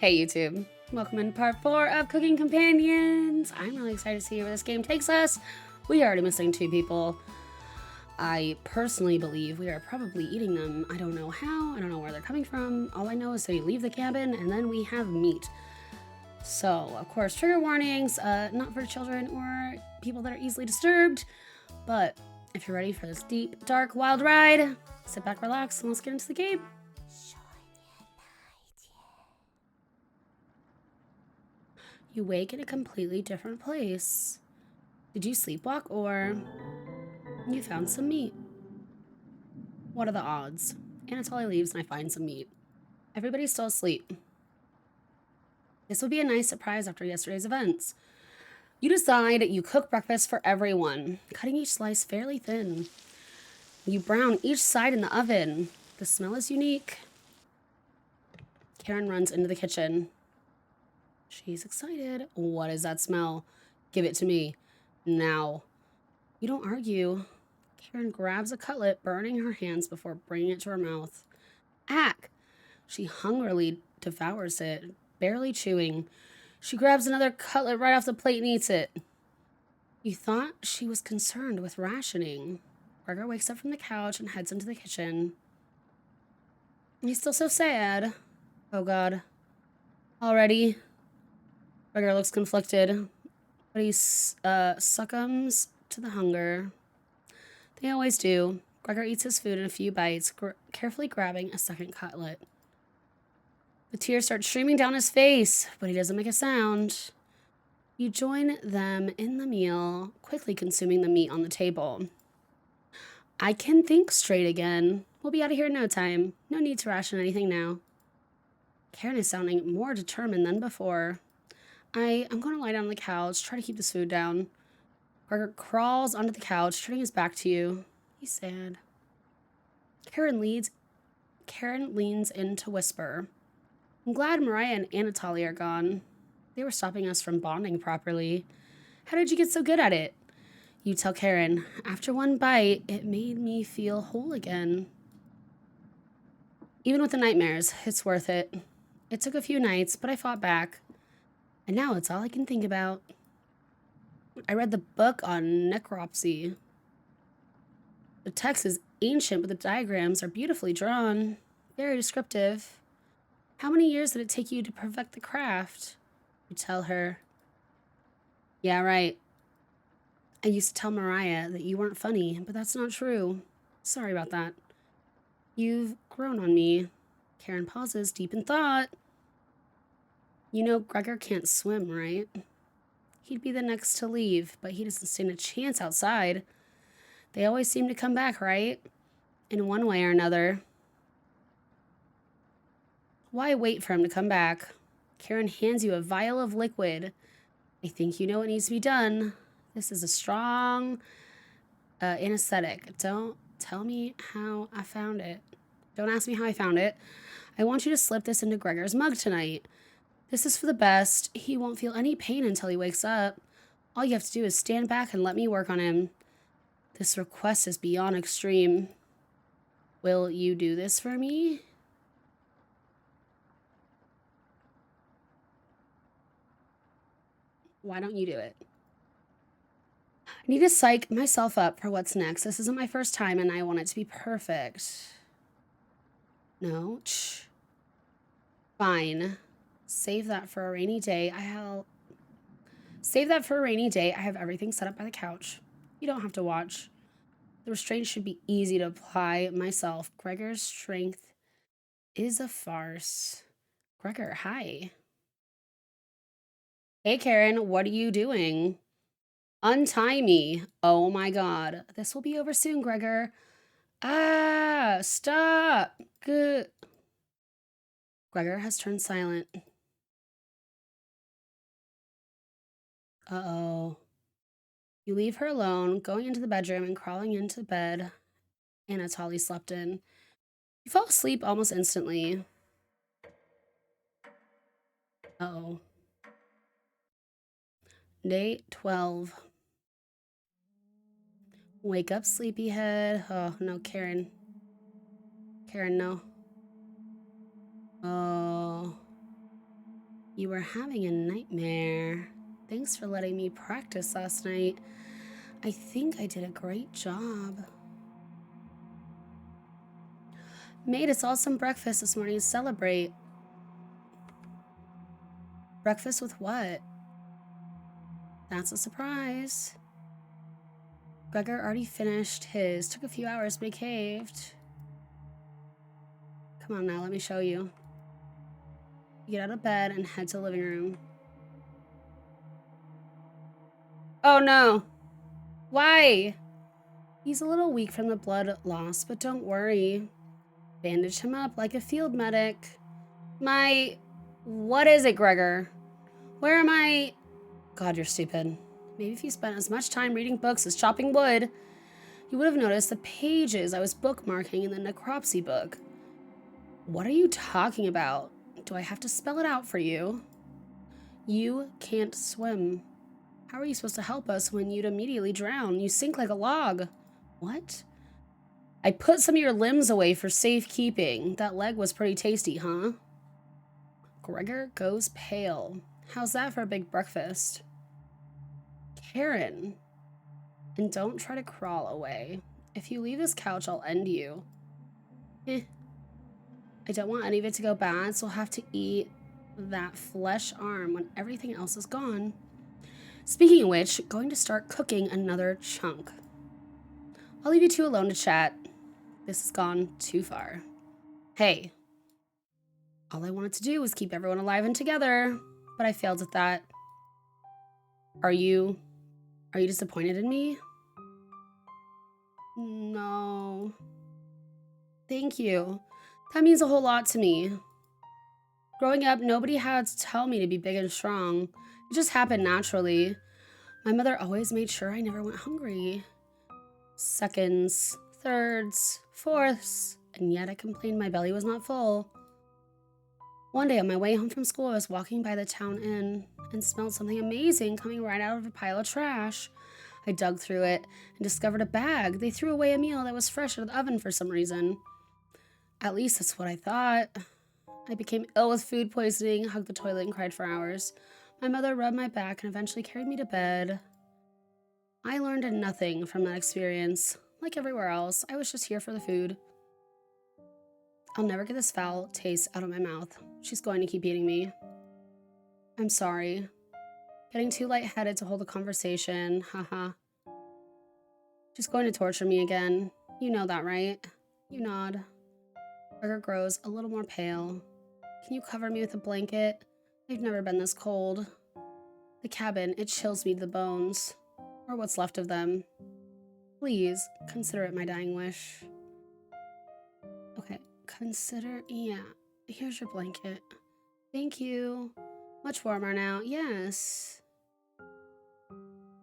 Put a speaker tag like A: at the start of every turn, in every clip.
A: Hey YouTube, welcome in part 4 of Cooking Companions. I'm really excited to see where this game takes us. We are already missing 2 people. I personally believe we are probably eating them. I don't know how, I don't know where they're coming from. All I know is they leave the cabin and then we have meat. So, of course, trigger warnings, not for children or people that are easily disturbed. But if you're ready for this deep, dark, wild ride, sit back, relax, and let's get into the game. You wake in a completely different place. Did you sleepwalk or you found some meat? What are the odds? Anatoly leaves and I find some meat. Everybody's still asleep. This would be a nice surprise after yesterday's events. You decide you cook breakfast for everyone, cutting each slice fairly thin. You brown each side in the oven. The smell is unique. Karen runs into the kitchen. She's excited. What is that smell? Give it to me. Now. You don't argue. Karen grabs a cutlet, burning her hands before bringing it to her mouth. Ack! She hungrily devours it, barely chewing. She grabs another cutlet right off the plate and eats it. You thought she was concerned with rationing. Gregor wakes up from the couch and heads into the kitchen. He's still so sad. Oh God. Already? Gregor looks conflicted, but he succumbs to the hunger. They always do. Gregor eats his food in a few bites, carefully grabbing a second cutlet. The tears start streaming down his face, but he doesn't make a sound. You join them in the meal, quickly consuming the meat on the table. I can think straight again. We'll be out of here in no time. No need to ration anything now. Karen is sounding more determined than before. I'm going to lie down on the couch, try to keep this food down. Gregor crawls onto the couch, turning his back to you. He's sad. Karen leans in to whisper. I'm glad Mariah and Anatoly are gone. They were stopping us from bonding properly. How did you get so good at it? You tell Karen. After one bite, it made me feel whole again. Even with the nightmares, it's worth it. It took a few nights, but I fought back. And now it's all I can think about. I read the book on necropsy. The text is ancient, but the diagrams are beautifully drawn. Very descriptive. How many years did it take you to perfect the craft? You tell her. Yeah, right. I used to tell Mariah that you weren't funny, but that's not true. Sorry about that. You've grown on me. Karen pauses, deep in thought. You know Gregor can't swim, right? He'd be the next to leave, but he doesn't stand a chance outside. They always seem to come back, right? In one way or another. Why wait for him to come back? Karen hands you a vial of liquid. I think you know what needs to be done. This is a strong anesthetic. Don't tell me how I found it. Don't ask me how I found it. I want you to slip this into Gregor's mug tonight. This is for the best. He won't feel any pain until he wakes up. All you have to do is stand back and let me work on him. This request is beyond extreme. Will you do this for me? Why don't you do it? I need to psych myself up for what's next. This isn't my first time and I want it to be perfect. No. Fine. Save that for a rainy day. I have everything set up by the couch. You don't have to watch. The restraint should be easy to apply myself. Gregor's strength is a farce. Gregor, hi. Hey, Karen, what are you doing? Untie me. Oh my God. This will be over soon, Gregor. Ah, stop. Good. Gregor has turned silent. Uh-oh. You leave her alone, going into the bedroom and crawling into bed Anatoly slept in. You fall asleep almost instantly. Uh-oh. Day 12. Wake up, sleepyhead. Oh, no, Karen. Karen, no. Oh. You were having a nightmare. Thanks for letting me practice last night. I think I did a great job. Made us all some breakfast this morning to celebrate. Breakfast with what? That's a surprise. Gregor already finished his. Took a few hours, but he caved. Come on now, let me show you. You get out of bed and head to the living room. Oh no! Why? He's a little weak from the blood loss, but don't worry. Bandage him up like a field medic. What is it, Gregor? Where am I? God, you're stupid. Maybe if you spent as much time reading books as chopping wood, you would have noticed the pages I was bookmarking in the necropsy book. What are you talking about? Do I have to spell it out for you? You can't swim. How are you supposed to help us when you'd immediately drown? You sink like a log. What? I put some of your limbs away for safekeeping. That leg was pretty tasty, huh? Gregor goes pale. How's that for a big breakfast? Karen. And don't try to crawl away. If you leave this couch, I'll end you. I don't want any of it to go bad, so I'll have to eat that flesh arm when everything else is gone. Speaking of which, going to start cooking another chunk. I'll leave you two alone to chat. This has gone too far. Hey. All I wanted to do was keep everyone alive and together, but I failed at that. Are you disappointed in me? No. Thank you. That means a whole lot to me. Growing up, nobody had to tell me to be big and strong. It just happened naturally. My mother always made sure I never went hungry. Seconds, thirds, fourths, and yet I complained my belly was not full. One day on my way home from school, I was walking by the town inn and smelled something amazing coming right out of a pile of trash. I dug through it and discovered a bag. They threw away a meal that was fresh out of the oven for some reason. At least that's what I thought. I became ill with food poisoning, hugged the toilet, and cried for hours. My mother rubbed my back and eventually carried me to bed. I learned nothing from that experience. Like everywhere else, I was just here for the food. I'll never get this foul taste out of my mouth. She's going to keep eating me. I'm sorry. Getting too lightheaded to hold a conversation. Haha. She's going to torture me again. You know that, right? You nod. Gregor grows a little more pale. Can you cover me with a blanket? I've never been this cold. The cabin, it chills me to the bones. Or what's left of them. Please, consider it my dying wish. Okay, yeah. Here's your blanket. Thank you. Much warmer now. Yes.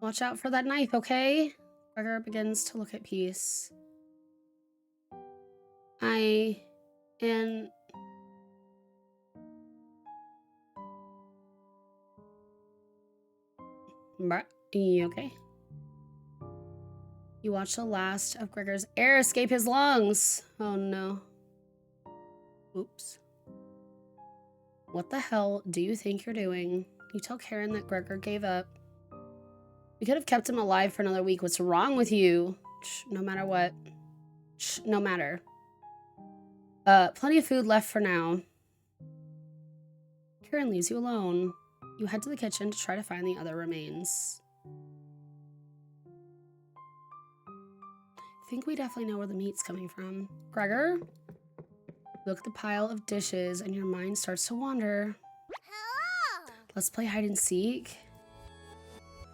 A: Watch out for that knife, okay? Gregor begins to look at Peace. You okay? You watch the last of Gregor's air escape his lungs. Oh no. Oops. What the hell do you think you're doing? You tell Karen that Gregor gave up. We could have kept him alive for another week. What's wrong with you? No matter what. No matter. Plenty of food left for now. Karen leaves you alone. You head to the kitchen to try to find the other remains. I think we definitely know where the meat's coming from. Gregor? Look at the pile of dishes and your mind starts to wander. Hello. Let's play hide and seek.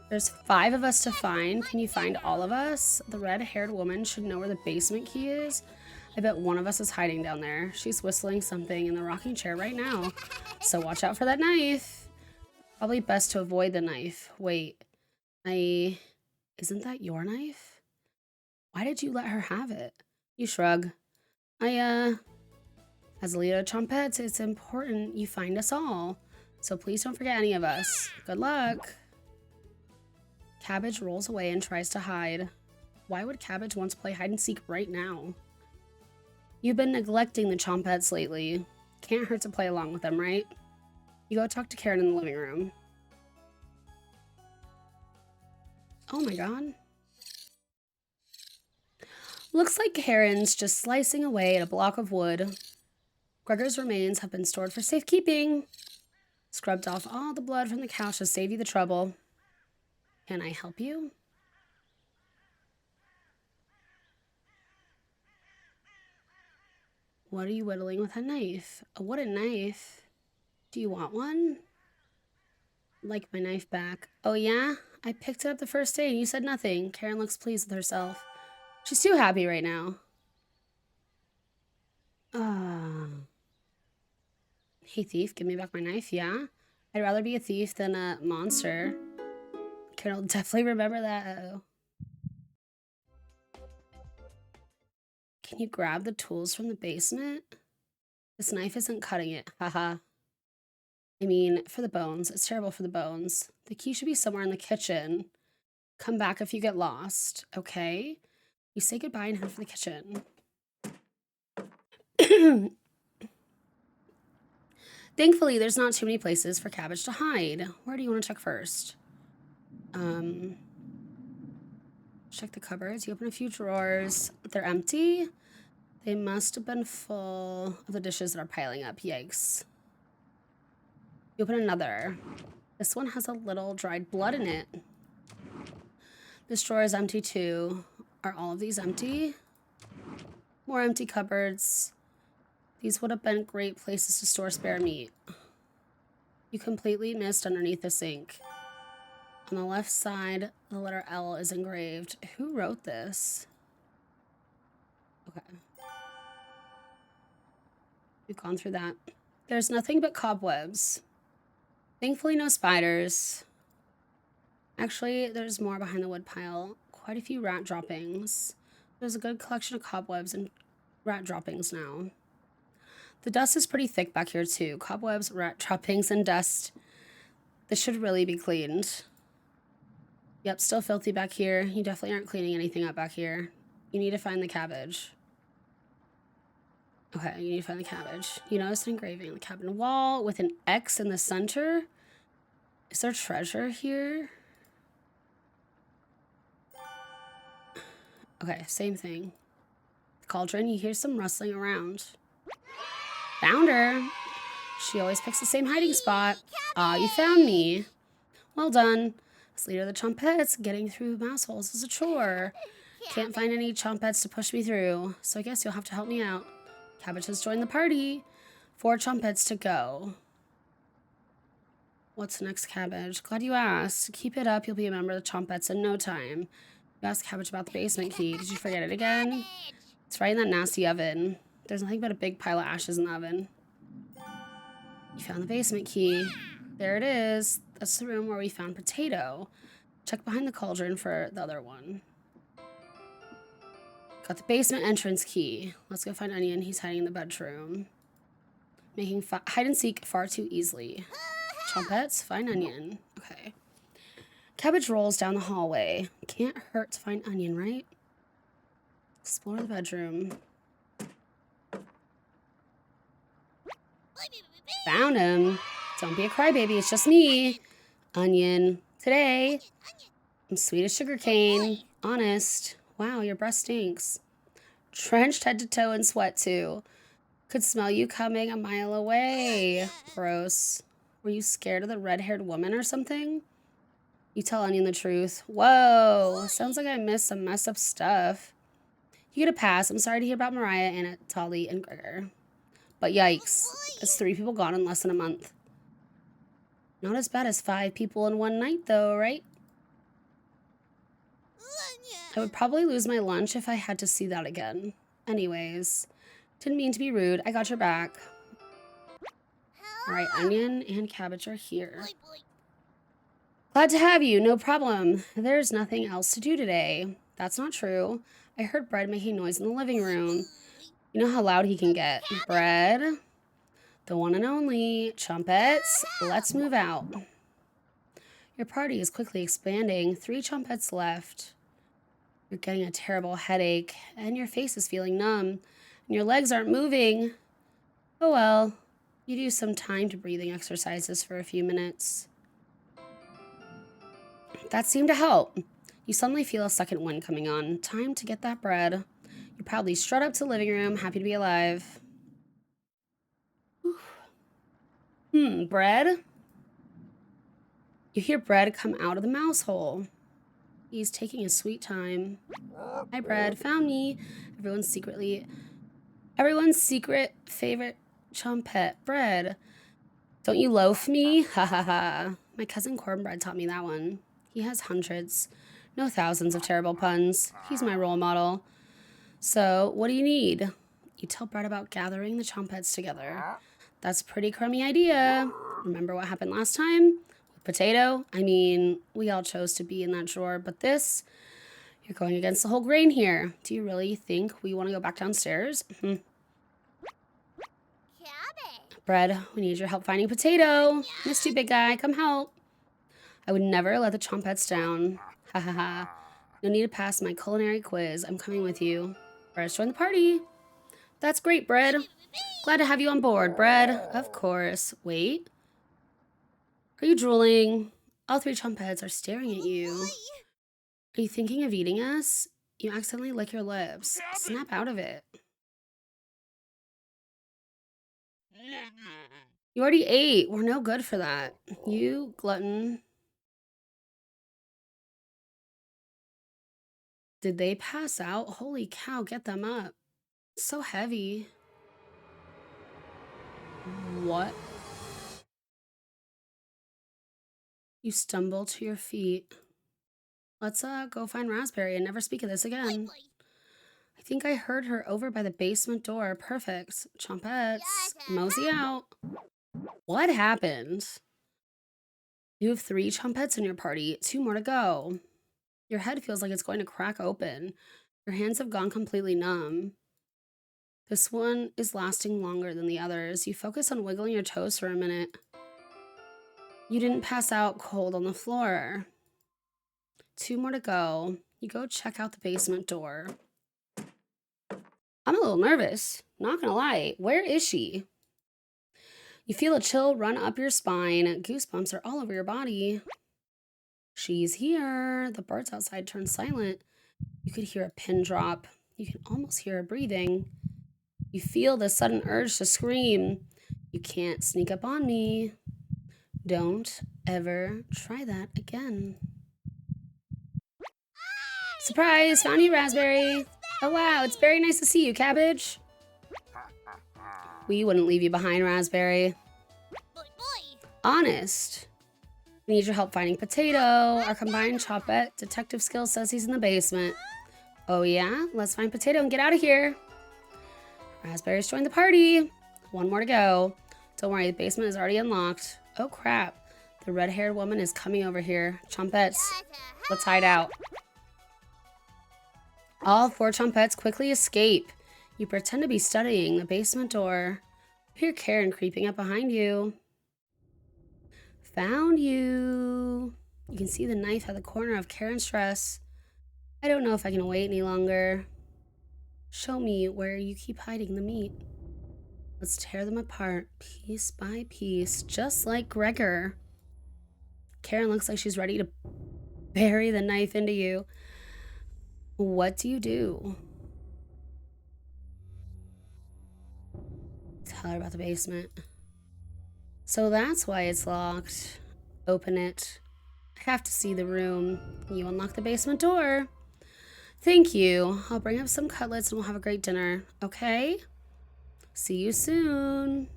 A: There's 5 of us to find. Can you find all of us? The red-haired woman should know where the basement key is. I bet one of us is hiding down there. She's whistling something in the rocking chair right now. So watch out for that knife. Probably best to avoid the knife. Wait. Isn't that your knife? Why did you let her have it? You shrug. As a leader of Trumpets, it's important you find us all. So please don't forget any of us. Good luck. Cabbage rolls away and tries to hide. Why would Cabbage want to play hide and seek right now? You've been neglecting the Chompettes lately. Can't hurt to play along with them, right? You go talk to Karen in the living room. Oh my god. Looks like Karen's just slicing away at a block of wood. Gregor's remains have been stored for safekeeping. Scrubbed off all the blood from the couch to save you the trouble. Can I help you? What are you whittling with a knife? A wooden knife? Do you want one? I'd like my knife back. Oh yeah? I picked it up the first day and you said nothing. Karen looks pleased with herself. She's too happy right now. Hey thief, give me back my knife, yeah? I'd rather be a thief than a monster. Karen will definitely remember that. Can you grab the tools from the basement? This knife isn't cutting it, haha. I mean, for the bones. It's terrible for the bones. The key should be somewhere in the kitchen. Come back if you get lost, okay? You say goodbye and head for the kitchen. Thankfully, there's not too many places for Cabbage to hide. Where do you want to check first? Check the cupboards. You open a few drawers. They're empty. They must have been full of the dishes that are piling up. Yikes. You open another. This one has a little dried blood in it. This drawer is empty too. Are all of these empty? More empty cupboards. These would have been great places to store spare meat. You completely missed underneath the sink. On the left side, the letter L is engraved. Who wrote this? Okay. We've gone through that. There's nothing but cobwebs. Thankfully, no spiders. Actually, there's more behind the wood pile. Quite a few rat droppings. There's a good collection of cobwebs and rat droppings now. The dust is pretty thick back here too. Cobwebs, rat droppings, and dust. This should really be cleaned. Yep, still filthy back here. You definitely aren't cleaning anything up back here. You need to find the cabbage. Okay, you need to find the cabbage. You notice an engraving on the cabinet wall with an X in the center. Is there treasure here? Okay, same thing. The cauldron, you hear some rustling around. Found her. She always picks the same hiding spot. Ah, you found me. Well done. As leader of the Chompettes, getting through mouse holes is a chore. Can't find any Chompettes to push me through, so I guess you'll have to help me out. Cabbage has joined the party. 4 Chompettes to go. What's next, Cabbage? Glad you asked. Keep it up, you'll be a member of the Chompettes in no time. You asked Cabbage about the basement key. Did you forget it again? It's right in that nasty oven. There's nothing but a big pile of ashes in the oven. You found the basement key. There it is. That's the room where we found Potato. Check behind the cauldron for the other one. Got the basement entrance key. Let's go find Onion. He's hiding in the bedroom. Making hide and seek far too easily. Chompettes, find Onion. Okay. Cabbage rolls down the hallway. Can't hurt to find Onion, right? Explore the bedroom. Found him. Don't be a crybaby, it's just me. Onion. Today, I'm sweet as sugarcane. Honest. Wow, your breath stinks. Drenched head to toe in sweat, too. Could smell you coming a mile away. Gross. Were you scared of the red-haired woman or something? You tell Onion the truth. Whoa, sounds like I missed some messed up stuff. You get a pass. I'm sorry to hear about Mariah, Anatoly, and Gregor. But yikes, it's 3 people gone in less than a month. Not as bad as 5 people in one night, though, right? I would probably lose my lunch if I had to see that again. Anyways, didn't mean to be rude. I got your back. All right, Onion and Cabbage are here. Glad to have you. No problem. There's nothing else to do today. That's not true. I heard Bread making noise in the living room. You know how loud he can get. Bread. The one and only. Chompettes, let's move out. Your party is quickly expanding. 3 Chompettes left. You're getting a terrible headache, and your face is feeling numb, and your legs aren't moving. Oh well. You do some timed breathing exercises for a few minutes. That seemed to help. You suddenly feel a second wind coming on. Time to get that bread. You proudly strut up to the living room, happy to be alive. Bread? You hear Bread come out of the mouse hole. He's taking his sweet time. Hi, Bread. Found me. Everyone's secret favorite chumpet. Bread. Don't you loaf me? Ha ha ha. My cousin Cornbread taught me that one. He has hundreds, no thousands of terrible puns. He's my role model. So, what do you need? You tell Bread about gathering the chumpets together. That's a pretty crummy idea. Remember what happened last time? With potato? I mean, we all chose to be in that drawer, but this, you're going against the whole grain here. Do you really think we want to go back downstairs? Bread, we need your help finding potato. Missed you, big guy. Come help. I would never let the trumpets down. Ha ha ha. No need to pass my culinary quiz. I'm coming with you. Bread, join the party. That's great, Bread. Glad to have you on board, Bread. Of course. Wait. Are you drooling? All three trumpets are staring at you. Are you thinking of eating us? You accidentally lick your lips. Snap out of it. You already ate. We're no good for that. You glutton. Did they pass out? Holy cow, get them up. So heavy. What? You stumble to your feet. Let's go find Raspberry and never speak of this again. I think I heard her over by the basement door. Perfect. Chompettes, mosey out. What happened? You have 3 chumpets in your party, 2 more to go. Your head feels like it's going to crack open. Your hands have gone completely numb. This one is lasting longer than the others. You focus on wiggling your toes for a minute. You didn't pass out cold on the floor. 2 more to go. You go check out the basement door. I'm a little nervous, not gonna lie. Where is she? You feel a chill run up your spine. Goosebumps are all over your body. She's here. The birds outside turn silent. You could hear a pin drop. You can almost hear her breathing. You feel the sudden urge to scream. You can't sneak up on me. Don't ever try that again. Surprise! Found you, Raspberry. Oh wow, it's very nice to see you, Cabbage. We wouldn't leave you behind, Raspberry. Honest. We need your help finding Potato. Our combined Choppette detective skill says he's in the basement. Oh yeah? Let's find Potato and get out of here. Raspberry's joined the party. 1 more to go. Don't worry, the basement is already unlocked. Oh crap. The red-haired woman is coming over here. Chompettes, let's hide out. All 4 Chompettes quickly escape. You pretend to be studying the basement door. You hear Karen creeping up behind you. Found you. You can see the knife at the corner of Karen's dress. I don't know if I can wait any longer. Show me where you keep hiding the meat. Let's tear them apart, piece by piece, just like Gregor. Karen looks like she's ready to bury the knife into you. What do you do? Tell her about the basement. So that's why it's locked. Open it. I have to see the room. You unlock the basement door. Thank you. I'll bring up some cutlets and we'll have a great dinner. Okay? See you soon.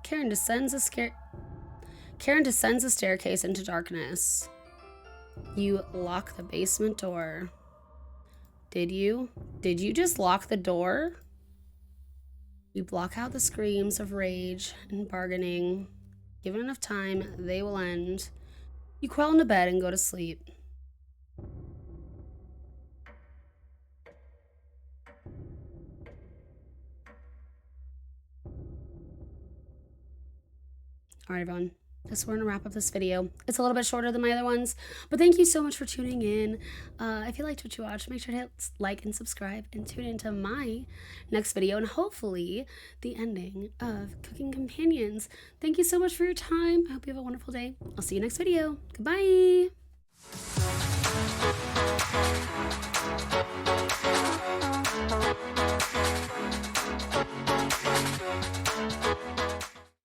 A: Karen descends a staircase into darkness. You lock the basement door. Did you? Did you just lock the door? You block out the screams of rage and bargaining. Given enough time, they will end. You crawl into bed and go to sleep. All right, everyone. we're gonna wrap up this video. It's a little bit shorter than my other ones, but thank you so much for tuning in. If you liked what you watched, make sure to hit like and subscribe and tune into my next video and hopefully the ending of Cooking Companions. Thank you so much for your time. I hope you have a wonderful day. I'll see you next video. Goodbye.